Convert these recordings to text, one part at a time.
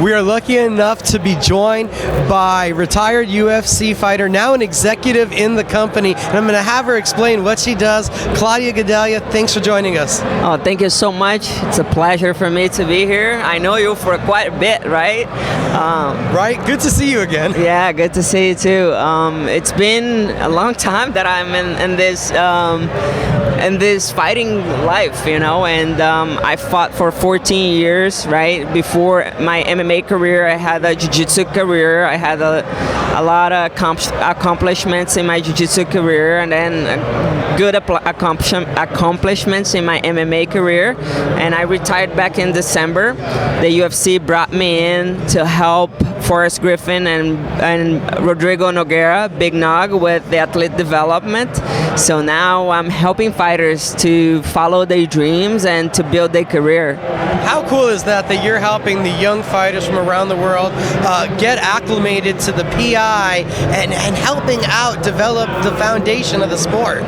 We are lucky enough to be joined by retired UFC fighter, now an executive in the company, and I'm going to have her explain what she does. Claudia Gadelha, thanks for joining us. Oh, thank you so much. It's a pleasure for me to be here. I know you for quite a bit, right? Right? Good to see you again. Yeah, good to see you too. It's been a long time that I'm in this fighting life, you know, and I fought for 14 years, right? Before my MMA career, I had a jiu-jitsu career. I had a lot of accomplishments in my jiu-jitsu career, and then good accomplishments in my MMA career. And I retired back in December. The UFC brought me in to help Forrest Griffin and Rodrigo Nogueira, Big Nog, with the athlete development. So now I'm helping fighters to follow their dreams and to build their career. How cool is that you're helping the young fighters from around the world get acclimated to the PI and helping out develop the foundation of the sport?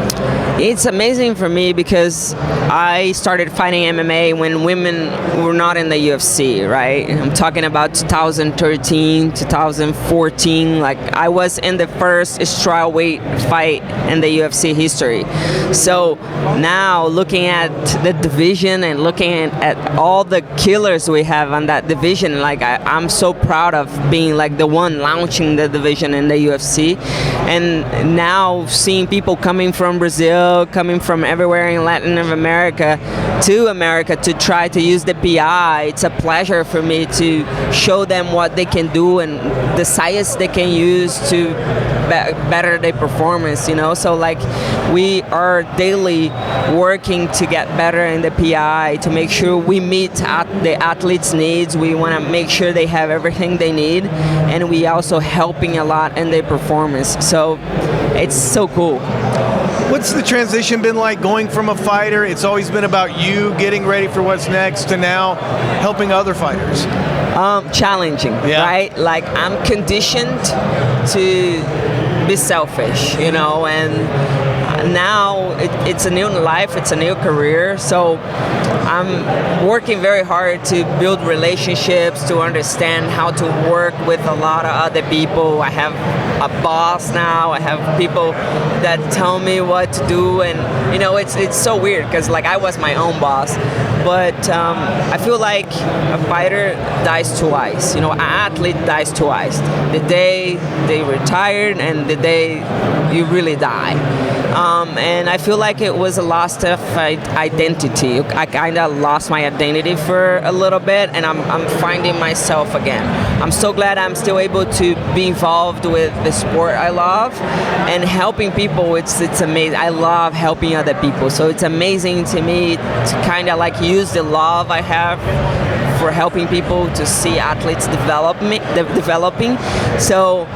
It's amazing for me because I started fighting MMA when women were not in the UFC, right? I'm talking about 2013, 2014. Like, I was in the first Strawweight fight in the UFC history. So now looking at the division and looking at all the killers we have on that division, like I'm so proud of being like the one launching the division in the UFC. And now seeing people coming from Brazil, coming from everywhere in Latin America to try to use the PI, it's a pleasure for me to show them what they can do and the science they can use to better their performance, you know. So like we are daily working to get better in the PI to make sure we meet the athletes' needs. We want to make sure they have everything they need, and we also helping a lot in their performance. So it's so cool. What's the transition been like going from a fighter? It's always been about you getting ready for what's next to now helping other fighters. Challenging, yeah. Right? Like I'm conditioned to be selfish, you know, and now it's a new life, it's a new career, so I'm working very hard to build relationships, to understand how to work with a lot of other people. I have a boss now, I have people that tell me what to do, and you know, it's so weird because like I was my own boss, but I feel like a fighter dies twice, you know, an athlete dies twice. The day they retired and the day you really die. And I feel like it was a loss of identity. I kind of lost my identity for a little bit, and I'm finding myself again. I'm so glad I'm still able to be involved with the sport I love and helping people. It's amazing. I love helping other people, so it's amazing to me to kind of like use the love I have for helping people to see athletes developing. So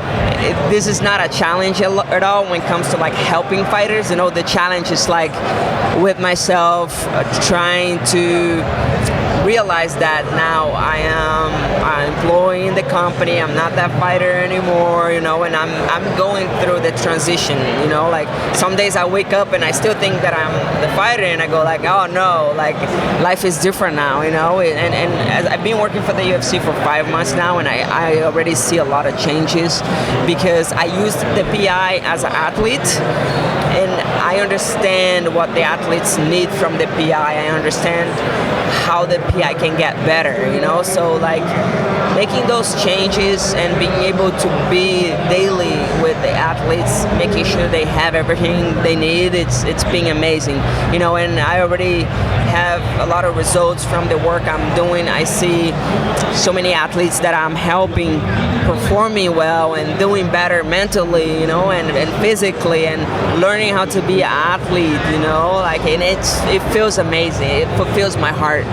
this is not a challenge at all when it comes to like helping fighters. You know, the challenge is like with myself trying to realize that now I am an employee in the company. I'm not that fighter anymore, you know, and I'm going through the transition, you know. Like some days I wake up and I still think that I'm the fighter, and I go like, oh no, like life is different now, you know. And as I've been working for the UFC for 5 months now, and I already see a lot of changes because I used the PI as an athlete, and I understand what the athletes need from the PI. I understand how the PI can get better, you know. So like making those changes and being able to be daily with the athletes, making sure they have everything they need, it's been amazing, you know. And I already have a lot of results from the work I'm doing. I see so many athletes that I'm helping performing well and doing better mentally, you know, and physically, and learning how to be an athlete, you know, like, and it feels amazing. It fulfills my heart.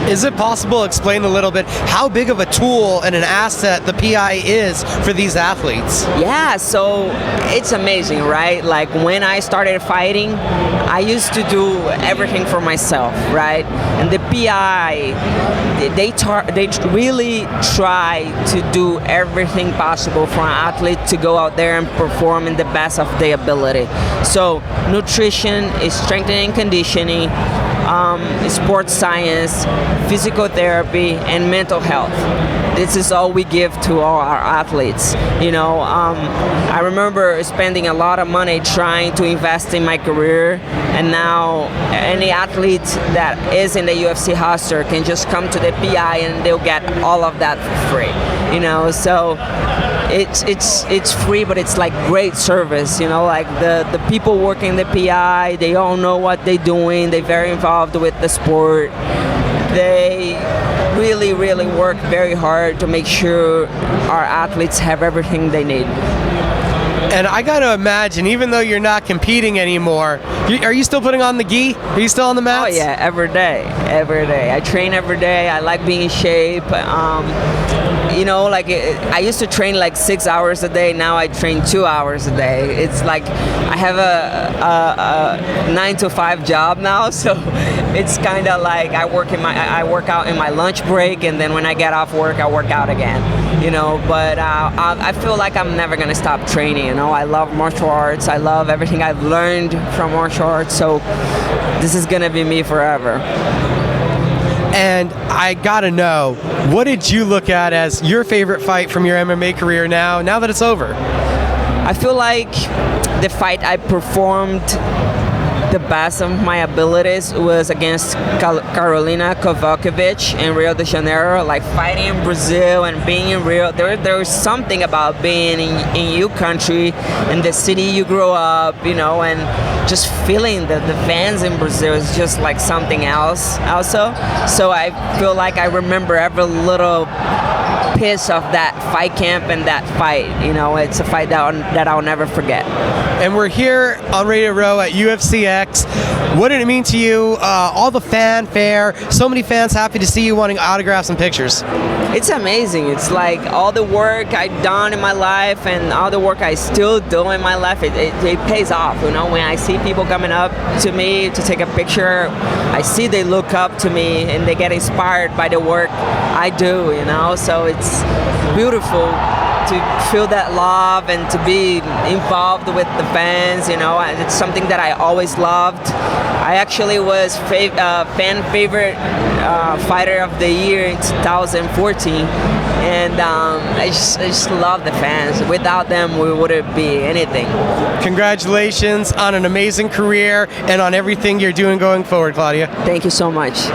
Is it possible to explain a little bit how big of a tool and an asset the PI is for these athletes? Yeah, so it's amazing, right? Like when I started fighting, I used to do everything for myself, right? And the PI, they really try to do everything possible for an athlete to go out there and perform in the best of their ability. So nutrition is strengthening, conditioning, sports science, physical therapy, and mental health. this is all we give to all our athletes. You know, I remember spending a lot of money trying to invest in my career, and now any athlete that is in the UFC roster can just come to the PI and they'll get all of that for free. You know, so it's free, but it's like great service. You know, like the people working the PI, they all know what they're doing. They're very involved with the sport. They really, really work very hard to make sure our athletes have everything they need. And I got to imagine, even though you're not competing anymore, are you still putting on the gi? Are you still on the mats? Oh yeah, every day, every day. I train every day. I like being in shape. You know, like I used to train like 6 hours a day. Now I train 2 hours a day. It's like I have a 9 to 5 job now, so it's kind of like I work out in my lunch break, and then when I get off work, I work out again. You know, but I feel like I'm never gonna stop training. You know, I love martial arts. I love everything I've learned from martial arts. So this is gonna be me forever. And I gotta know, what did you look at as your favorite fight from your MMA career now that it's over? I feel like the fight I performed the best of my abilities was against Carolina Kovacevic in Rio de Janeiro. Like fighting in Brazil and being in Rio, there was something about being in your country, in the city you grow up, you know, and just feeling the fans in Brazil is just like something else also. So I feel like I remember every little piece of that fight camp and that fight. You know, it's a fight that I'll never forget. And we're here on Radio Row at UFC X. What did it mean to you? All the fanfare, so many fans happy to see you, wanting autographs and pictures. It's amazing. It's like all the work I've done in my life and all the work I still do in my life, it pays off. You know, when I see people coming up to me to take a picture, I see they look up to me and they get inspired by the work I do, you know, so it's beautiful to feel that love and to be involved with the fans, you know, and it's something that I always loved. I actually was fan favorite fighter of the year in 2014, and I just love the fans. Without them, we wouldn't be anything. Congratulations on an amazing career and on everything you're doing going forward, Claudia. Thank you so much.